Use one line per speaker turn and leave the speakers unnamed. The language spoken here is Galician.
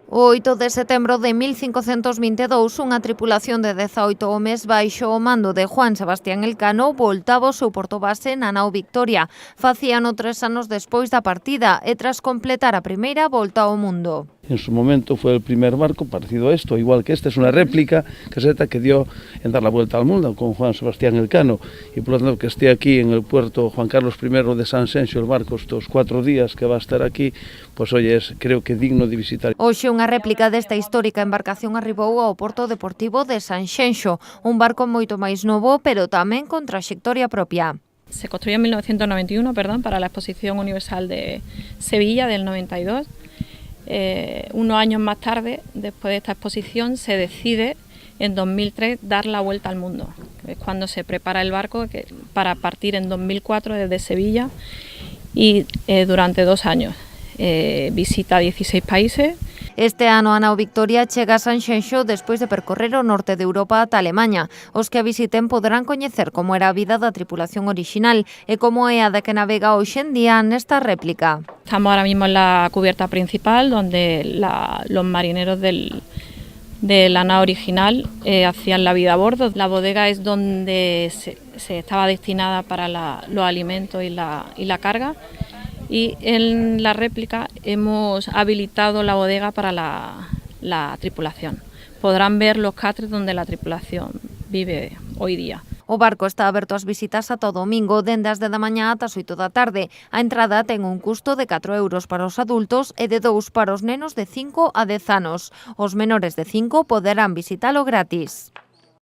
O 8 de setembro de 1522, unha tripulación de 18 homes baixo o mando de Juan Sebastián Elcano voltaba ao seu portobase na nao Victoria. Facíano 3 anos despois da partida e tras completar a primeira volta ao mundo.
En su momento fue el primer barco parecido a esto, igual que esta es una réplica caseta que dio en dar la vuelta al mundo con Juan Sebastián Elcano, y por lo tanto que esté aquí en el puerto Juan Carlos I de Sanxenxo el barco estos 4 días que va a estar aquí, pues oye, es creo que digno de visitar.
Hoxe unha réplica desta histórica embarcación arribou ao Porto Deportivo de Sanxenxo, un barco moito máis novo, pero tamén con traxectoria propia.
Se construyó en 1991, para la Exposición Universal de Sevilla del 92. Unos años más tarde, después de esta exposición, se decide en 2003 dar la vuelta al mundo. Es cuando se prepara el barco para partir en 2004 desde Sevilla y durante 2 años visita 16 países.
Este ano a nao Victoria chega a Sanxenxo despois de percorrer o norte de Europa ata Alemanha. Os que a visiten poderán coñecer como era a vida da tripulación original e como é a da que navega hoxe en día nesta réplica.
Estamos ahora mismo en la cubierta principal, donde los marineros de la nao original hacían la vida a bordo. La bodega es donde se estaba destinada para los alimentos y la carga. Y en la réplica hemos habilitado la bodega para la tripulación. Podrán ver los catres donde la tripulación vive hoy día.
O barco está aberto ás visitas ata o domingo, dende as 10 da mañá ata as 8 da tarde. A entrada ten un custo de 4 euros para os adultos e de 2 para os nenos de 5 a 10 anos. Os menores de 5 poderán visitalo gratis.